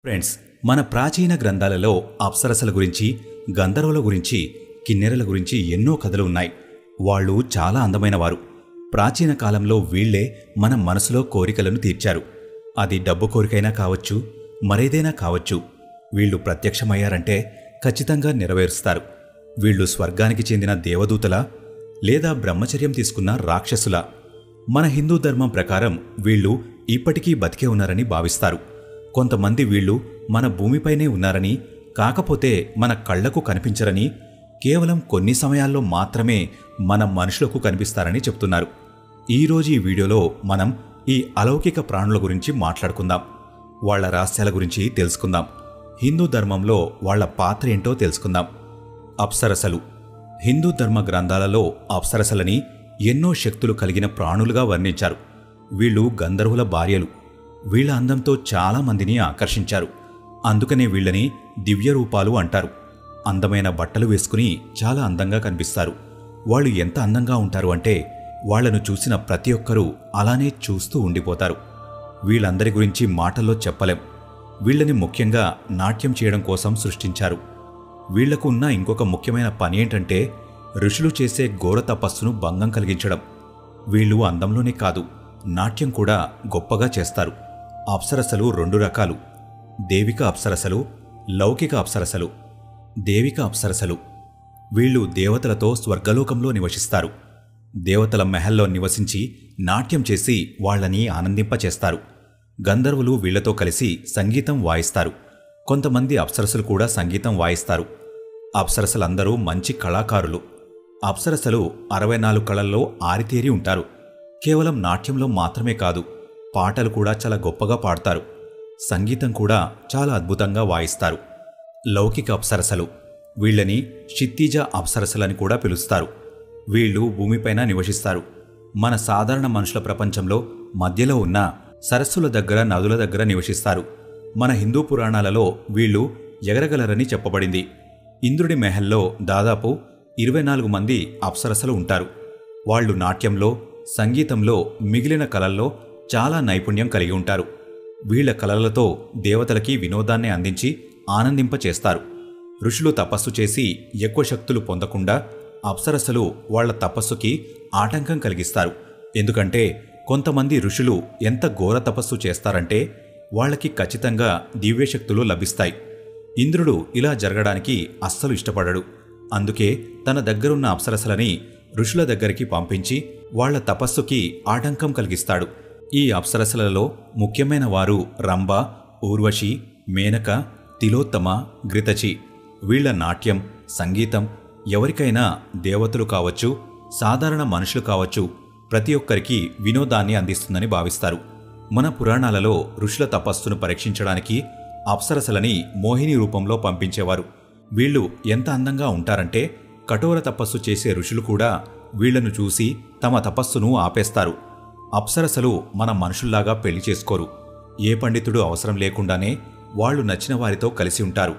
Friends, మన ప్రాచీన గ్రంథాలలో అప్సరసల గురించి, గంధర్వుల గురించి, కిన్నెరల గురించి ఎన్నో కథలు ఉన్నాయి. వాళ్ళు చాలా అందమైనవారు. ప్రాచీన కాలంలో వీళ్లే మన మనసులో కోరికలను తీర్చారు. అది డబ్బు కోరికైనా కావచ్చు, మరేదైనా కావచ్చు. వీళ్ళు ప్రత్యక్షమయ్యారంటే ఖచ్చితంగా నెరవేరుస్తారు. వీళ్ళు స్వర్గానికి చెందిన దేవదూతల లేదా బ్రహ్మచర్యం తీసుకున్న రాక్షసుల? మన హిందూ ధర్మం ప్రకారం వీళ్ళు ఇప్పటికీ బతికే ఉన్నారని భావిస్తారు. కొంతమంది వీళ్ళు మన భూమిపైనే ఉన్నారని, కాకపోతే మన కళ్లకు కనిపించరని, కేవలం కొన్ని సమయాల్లో మాత్రమే మన మనుషులకు కనిపిస్తారని చెప్తున్నారు. ఈరోజు ఈ వీడియోలో మనం ఈ అలౌకిక ప్రాణుల గురించి మాట్లాడుకుందాం. వాళ్ల రహస్యాల గురించి తెలుసుకుందాం. హిందూ ధర్మంలో వాళ్ల పాత్ర ఏంటో తెలుసుకుందాం. అప్సరసలు. హిందూ ధర్మ గ్రంథాలలో అప్సరసలని ఎన్నో శక్తులు కలిగిన ప్రాణులుగా వర్ణించారు. వీళ్ళు గంధర్వుల భార్యలు. వీళ్ల అందంతో చాలా మందిని ఆకర్షించారు. అందుకనే వీళ్ళని దివ్య రూపాలు అంటారు. అందమైన బట్టలు వేసుకుని చాలా అందంగా కనిపిస్తారు. వాళ్ళు ఎంత అందంగా ఉంటారు అంటే వాళ్లను చూసిన ప్రతి ఒక్కరూ అలానే చూస్తూ ఉండిపోతారు. వీళ్ళందరి గురించి మాటల్లో చెప్పలేం. వీళ్ళని ముఖ్యంగా నాట్యం చేయడం కోసం సృష్టించారు. వీళ్లకు ఉన్న ఇంకొక ముఖ్యమైన పని ఏంటంటే ఋషులు చేసే ఘోర తపస్సును భంగం కలిగించడం. వీళ్ళు అందంలోనే కాదు, నాట్యం కూడా గొప్పగా చేస్తారు. అప్సరసలు రెండు రకాలు: దేవిక అప్సరసలు, లౌకిక అప్సరసలు. దేవిక అప్సరసలు వీళ్ళు దేవతలతో స్వర్గలోకంలో నివసిస్తారు. దేవతల మెహల్లో నివసించి నాట్యం చేసి వాళ్లని ఆనందింపచేస్తారు. గంధర్వులు వీళ్లతో కలిసి సంగీతం వాయిస్తారు. కొంతమంది అప్సరసలు కూడా సంగీతం వాయిస్తారు. అప్సరసలందరూ మంచి కళాకారులు. అప్సరసలు 64 కళల్లో ఆరితేరి ఉంటారు. కేవలం నాట్యంలో మాత్రమే కాదు, పాటలు కూడా చాలా గొప్పగా పాడతారు. సంగీతం కూడా చాలా అద్భుతంగా వాయిస్తారు. లౌకిక అప్సరసలు. వీళ్ళని క్షితిజ అప్సరసలని కూడా పిలుస్తారు. వీళ్ళు భూమిపైన నివసిస్తారు. మన సాధారణ మనుషుల ప్రపంచంలో మధ్యలో ఉన్న సరస్సుల దగ్గర, నదుల దగ్గర నివసిస్తారు. మన హిందూ పురాణాలలో వీళ్ళు ఎగరగలరని చెప్పబడింది. ఇంద్రుడి మెహల్లో దాదాపు 24 మంది అప్సరసలు ఉంటారు. వాళ్ళు నాట్యంలో, సంగీతంలో, మిగిలిన కళల్లో చాలా నైపుణ్యం కలిగి ఉంటారు. వీళ్ల కళలతో దేవతలకి వినోదాన్ని అందించి ఆనందింపచేస్తారు. ఋషులు తపస్సు చేసి ఎక్కువ శక్తులు పొందకుండా అప్సరసలు వాళ్ల తపస్సుకి ఆటంకం కలిగిస్తారు. ఎందుకంటే కొంతమంది ఋషులు ఎంత ఘోర తపస్సు చేస్తారంటే వాళ్లకి ఖచ్చితంగా దివ్యశక్తులు లభిస్తాయి. ఇంద్రుడు ఇలా జరగడానికి అస్సలు ఇష్టపడడు. అందుకే తన దగ్గరున్న అప్సరసలని ఋషుల దగ్గరికి పంపించి వాళ్ల తపస్సుకి ఆటంకం కలిగిస్తాడు. ఈ అప్సరసలలో ముఖ్యమైన వారు రంభ, ఊర్వశి, మేనక, తిలోత్తమ, ఘృతచి. వీళ్ల నాట్యం, సంగీతం ఎవరికైనా, దేవతలు కావచ్చు, సాధారణ మనుషులు కావచ్చు, ప్రతి ఒక్కరికి వినోదాన్ని అందిస్తుందని భావిస్తారు. మన పురాణాలలో ఋషుల తపస్సును పరీక్షించడానికి అప్సరసలని మోహిని రూపంలో పంపించేవారు. వీళ్ళు ఎంత అందంగా ఉంటారంటే కఠోర తపస్సు చేసే ఋషులు కూడా వీళ్లను చూసి తమ తపస్సును ఆపేస్తారు. అప్సరసలు మన మనుషుల్లాగా పెళ్లి చేసుకోరు. ఏ పండితుడు అవసరం లేకుండానే వాళ్లు నచ్చిన వారితో కలిసి ఉంటారు.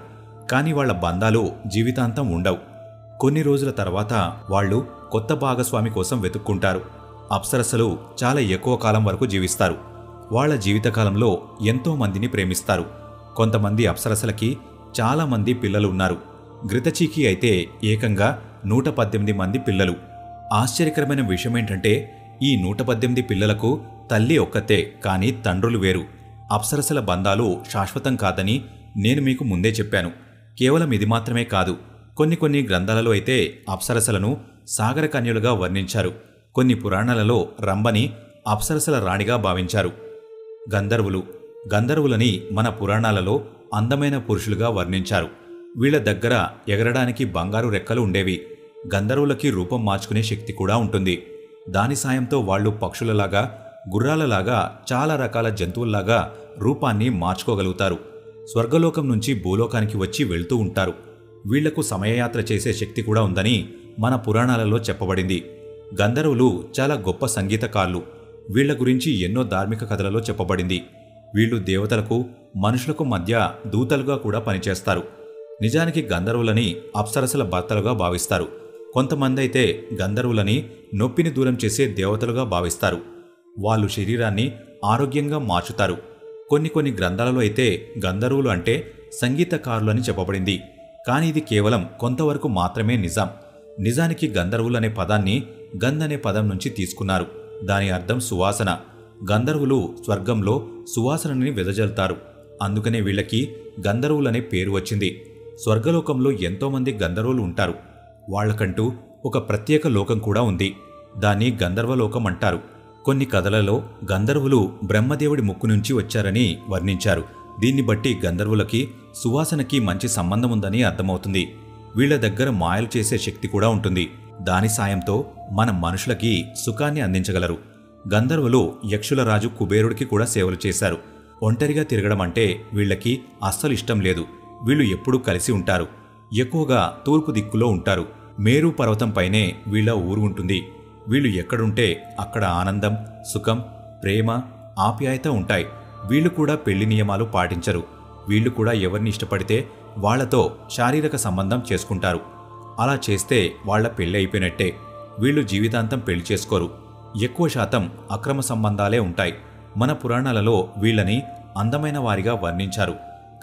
కాని వాళ్ల బంధాలు జీవితాంతం ఉండవు. కొన్ని రోజుల తర్వాత వాళ్లు కొత్త భాగస్వామి కోసం వెతుక్కుంటారు. అప్సరసలు చాలా ఎక్కువ కాలం వరకు జీవిస్తారు. వాళ్ల జీవితకాలంలో ఎంతో మందిని ప్రేమిస్తారు. కొంతమంది అప్సరసలకి చాలా మంది పిల్లలు ఉన్నారు. ఘృతచికి అయితే ఏకంగా 118 మంది పిల్లలు. ఆశ్చర్యకరమైన విషయమేంటంటే ఈ 118 పిల్లలకు తల్లి ఒక్కతే, కాని తండ్రులు వేరు. అప్సరసల బంధాలు శాశ్వతం కాదని నేను మీకు ముందే చెప్పాను. కేవలం ఇది మాత్రమే కాదు, కొన్ని గ్రంథాలలో అయితే అప్సరసలను సాగరకన్యలుగా వర్ణించారు. కొన్ని పురాణాలలో రంభని అప్సరసల రాణిగా భావించారు. గంధర్వులని మన పురాణాలలో అందమైన పురుషులుగా వర్ణించారు. వీళ్ల దగ్గర ఎగరడానికి బంగారు రెక్కలు ఉండేవి. గంధర్వులకి రూపం మార్చుకునే శక్తి కూడా ఉంటుంది. దాని సాయంతో వాళ్లు పక్షులలాగా, గుర్రాలలాగా, చాలా రకాల జంతువుల్లాగా రూపాన్ని మార్చుకోగలుగుతారు. స్వర్గలోకం నుంచి భూలోకానికి వచ్చి వెళ్తూ ఉంటారు. వీళ్లకు సమయయాత్ర చేసే శక్తి కూడా ఉందని మన పురాణాలలో చెప్పబడింది. గంధర్వులు చాలా గొప్ప సంగీతకారులు. వీళ్ల గురించి ఎన్నో ధార్మిక కథలలో చెప్పబడింది. వీళ్ళు దేవతలకు, మనుషులకు మధ్య దూతలుగా కూడా పనిచేస్తారు. నిజానికి గంధర్వులని అప్సరసల భర్తలుగా భావిస్తారు. కొంతమందైతే గంధర్వులని నొప్పిని దూరం చేసే దేవతలుగా భావిస్తారు. వాళ్ళు శరీరాన్ని ఆరోగ్యంగా మార్చుతారు. కొన్ని గ్రంథాలలో అయితే గంధర్వులు అంటే సంగీతకారులు అని చెప్పబడింది. కానీ ఇది కేవలం కొంతవరకు మాత్రమే నిజం. నిజానికి గంధర్వులు అనే పదాన్ని గంధ్ అనే పదం నుంచి తీసుకున్నారు. దాని అర్థం సువాసన. గంధర్వులు స్వర్గంలో సువాసనని వెదజల్లుతారు. అందుకనే వీళ్ళకి గంధర్వులనే పేరు వచ్చింది. స్వర్గలోకంలో ఎంతోమంది గంధర్వులు ఉంటారు. వాళ్లకంటూ ఒక ప్రత్యేక లోకం కూడా ఉంది. దాన్ని గంధర్వలోకం అంటారు. కొన్ని కథలలో గంధర్వులు బ్రహ్మదేవుడి ముక్కు నుంచి వచ్చారని వర్ణించారు. దీన్ని బట్టి గంధర్వులకి సువాసనకి మంచి సంబంధం ఉందని అర్థమవుతుంది. వీళ్ల దగ్గర మాయలు చేసే శక్తి కూడా ఉంటుంది. దాని సాయంతో మన మనుషులకి సుఖాన్ని అందించగలరు. గంధర్వులు యక్షుల రాజు కుబేరుడికి కూడా సేవలు చేశారు. ఒంటరిగా తిరగడం అంటే వీళ్లకి అస్సలు ఇష్టం లేదు. వీళ్ళు ఎప్పుడూ కలిసి ఉంటారు. ఎక్కువగా తూర్పు దిక్కులో ఉంటారు. మేరు పర్వతంపైనే వీళ్ల ఊరు ఉంటుంది. వీళ్ళు ఎక్కడుంటే అక్కడ ఆనందం, సుఖం, ప్రేమ, ఆప్యాయత ఉంటాయి. వీళ్ళు కూడా పెళ్లి నియమాలు పాటించరు. వీళ్ళు కూడా ఎవరిని ఇష్టపడితే వాళ్లతో శారీరక సంబంధం చేసుకుంటారు. అలా చేస్తే వాళ్ల పెళ్లి అయిపోయినట్టే. వీళ్ళు జీవితాంతం పెళ్లి చేసుకోరు. ఎక్కువ శాతం అక్రమ సంబంధాలే ఉంటాయి. మన పురాణాలలో వీళ్ళని అందమైన వారిగా వర్ణించారు.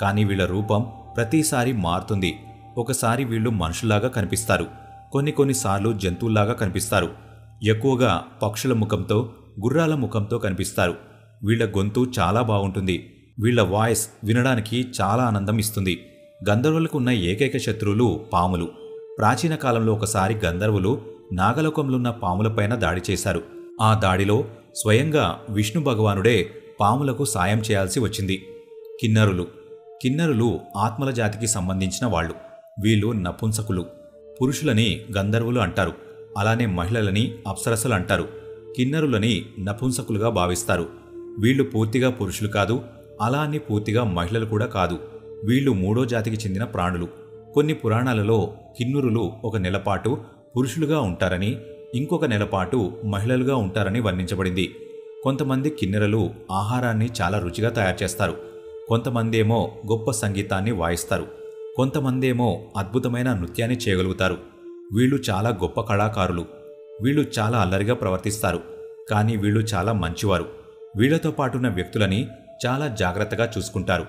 కానీ వీళ్ల రూపం ప్రతిసారి మారుతుంది. ఒకసారి వీళ్ళు మనుషుల్లాగా కనిపిస్తారు. కొన్నిసార్లు జంతువుల్లాగా కనిపిస్తారు. ఎక్కువగా పక్షుల ముఖంతో, గుర్రాల ముఖంతో కనిపిస్తారు. వీళ్ల గొంతు చాలా బాగుంటుంది. వీళ్ల వాయిస్ వినడానికి చాలా ఆనందం ఇస్తుంది. గంధర్వులకు ఉన్న ఏకైక శత్రువులు పాములు. ప్రాచీన కాలంలో ఒకసారి గంధర్వులు నాగలోకంలోన్న పాములపైన దాడి చేశారు. ఆ దాడిలో స్వయంగా విష్ణు భగవానుడే పాములకు సాయం చేయాల్సి వచ్చింది. కిన్నరులు ఆత్మల జాతికి సంబంధించిన వాళ్ళు. వీళ్ళు నపుంసకులు. పురుషులని గంధర్వులు అంటారు. అలానే మహిళలని అప్సరసలు అంటారు. కిన్నరులని నపుంసకులుగా భావిస్తారు. వీళ్ళు పూర్తిగా పురుషులు కాదు, అలా అని పూర్తిగా మహిళలు కూడా కాదు. వీళ్ళు మూడో జాతికి చెందిన ప్రాణులు. కొన్ని పురాణాలలో కిన్నురులు ఒక నెలపాటు పురుషులుగా ఉంటారని, ఇంకొక నెలపాటు మహిళలుగా ఉంటారని వర్ణించబడింది. కొంతమంది కిన్నెరలు ఆహారాన్ని చాలా రుచిగా తయారు చేస్తారు. కొంతమందేమో గొప్ప సంగీతాన్ని వాయిస్తారు. కొంతమందేమో అద్భుతమైన నృత్యాన్ని చేయగలుగుతారు. వీళ్ళు చాలా గొప్ప కళాకారులు. వీళ్ళు చాలా అల్లరిగా ప్రవర్తిస్తారు. కానీ వీళ్ళు చాలా మంచివారు. వీళ్లతో పాటున్న వ్యక్తులని చాలా జాగ్రత్తగా చూసుకుంటారు.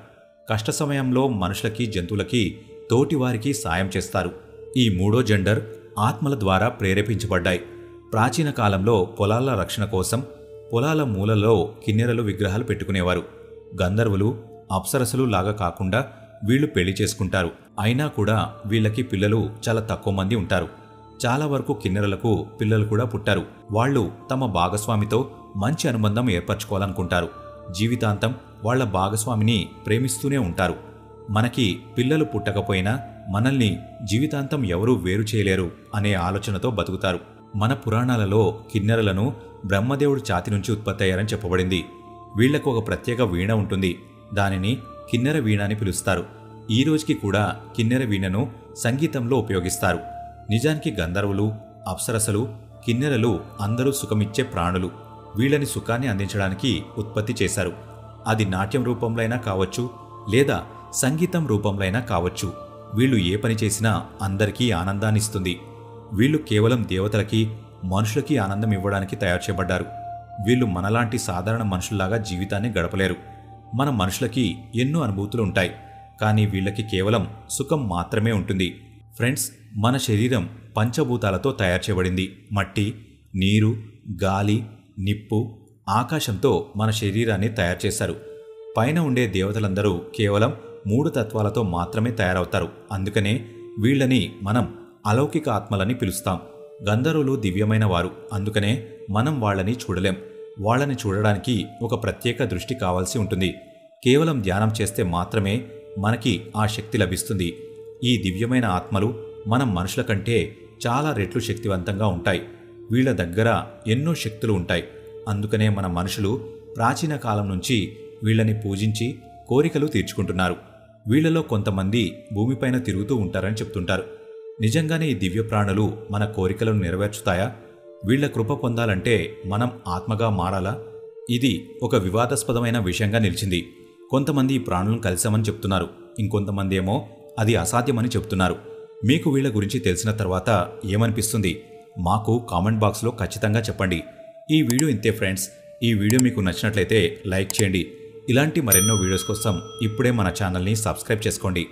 కష్ట సమయంలో మనుషులకి, జంతువులకి, తోటివారికి సాయం చేస్తారు. ఈ మూడో జెండర్ ఆత్మల ద్వారా ప్రేరేపించబడ్డాయి. ప్రాచీన కాలంలో పొలాల రక్షణ కోసం పొలాల మూలలో కిన్నెరలు విగ్రహాలు పెట్టుకునేవారు. గంధర్వులు, అప్సరసలు లాగా కాకుండా వీళ్ళు పెళ్లి చేసుకుంటారు. అయినా కూడా వీళ్ళకి పిల్లలు చాలా తక్కువ మంది ఉంటారు. చాలా వరకు కిన్నెరలకు పిల్లలు కూడా పుట్టారు. వాళ్ళు తమ భాగస్వామితో మంచి అనుబంధం ఏర్పరచుకోవాలనుకుంటారు. జీవితాంతం వాళ్ల భాగస్వామిని ప్రేమిస్తూనే ఉంటారు. మనకి పిల్లలు పుట్టకపోయినా మనల్ని జీవితాంతం ఎవరూ వేరు చేయలేరు అనే ఆలోచనతో బతుకుతారు. మన పురాణాలలో కిన్నెరలను బ్రహ్మదేవుడి ఛాతి నుంచి ఉత్పత్తి అయ్యారని చెప్పబడింది. వీళ్లకు ఒక ప్రత్యేక వీణ ఉంటుంది. దానిని కిన్నెర వీణ అని పిలుస్తారు. ఈ రోజుకి కూడా కిన్నెర వీణను సంగీతంలో ఉపయోగిస్తారు. నిజానికి గంధర్వులు, అప్సరసలు, కిన్నెరలు అందరూ సుఖమిచ్చే ప్రాణులు. వీళ్ళని సుఖాన్ని అందించడానికి ఉత్పత్తి చేశారు. అది నాట్యం రూపంలో అయినా కావచ్చు, లేదా సంగీతం రూపంలో అయినా కావచ్చు. వీళ్ళు ఏ పని చేసినా అందరికీ ఆనందాన్నిస్తుంది. వీళ్ళు కేవలం దేవతలకి, మనుషులకి ఆనందం ఇవ్వడానికి తయారు చేయబడ్డారు. వీళ్ళు మనలాంటి సాధారణ మనుషుల్లాగా జీవితాన్ని గడపలేరు. మన మనుషులకి ఎన్నో అనుభూతులు ఉంటాయి. కానీ వీళ్ళకి కేవలం సుఖం మాత్రమే ఉంటుంది. ఫ్రెండ్స్, మన శరీరం పంచభూతాలతో తయారు చేయబడింది. మట్టి, నీరు, గాలి, నిప్పు, ఆకాశంతో మన శరీరాన్ని తయారు చేశారు. పైన ఉండే దేవతలందరూ కేవలం 3 తత్వాలతో మాత్రమే తయారవుతారు. అందుకనే వీళ్ళని మనం అలౌకిక ఆత్మలని పిలుస్తాం. గంధర్వులు దివ్యమైన వారు. అందుకనే మనం వాళ్ళని చూడలేం. వాళ్ళని చూడడానికి ఒక ప్రత్యేక దృష్టి కావాల్సి ఉంటుంది. కేవలం ధ్యానం చేస్తే మాత్రమే మనకి ఆ శక్తి లభిస్తుంది. ఈ దివ్యమైన ఆత్మలు మనం మనుషుల కంటే చాలా రెట్లు శక్తివంతంగా ఉంటాయి. వీళ్ల దగ్గర ఎన్నో శక్తులు ఉంటాయి. అందుకనే మన మనుషులు ప్రాచీన కాలం నుంచి వీళ్ళని పూజించి కోరికలు తీర్చుకుంటున్నారు. వీళ్లలో కొంతమంది భూమిపైన తిరుగుతూ ఉంటారని చెప్తుంటారు. నిజంగానే ఈ దివ్య ప్రాణులు మన కోరికలను నెరవేర్చుతాయా? వీళ్ల కృప పొందాలంటే మనం ఆత్మగా మారాలా? ఇది ఒక వివాదాస్పదమైన విషయంగా నిలిచింది. కొంతమంది ఈ ప్రాణులను కలిశామని చెప్తున్నారు. ఇంకొంతమంది ఏమో అది అసాధ్యమని చెప్తున్నారు. మీకు వీళ్ల గురించి తెలిసిన తర్వాత ఏమనిపిస్తుంది? మాకు కామెంట్ బాక్స్లో ఖచ్చితంగా చెప్పండి. ఈ వీడియో ఇంతే ఫ్రెండ్స్. ఈ వీడియో మీకు నచ్చినట్లయితే లైక్ చేయండి. ఇలాంటి మరెన్నో వీడియోస్ కోసం ఇప్పుడే మన ఛానల్ని సబ్స్క్రైబ్ చేసుకోండి.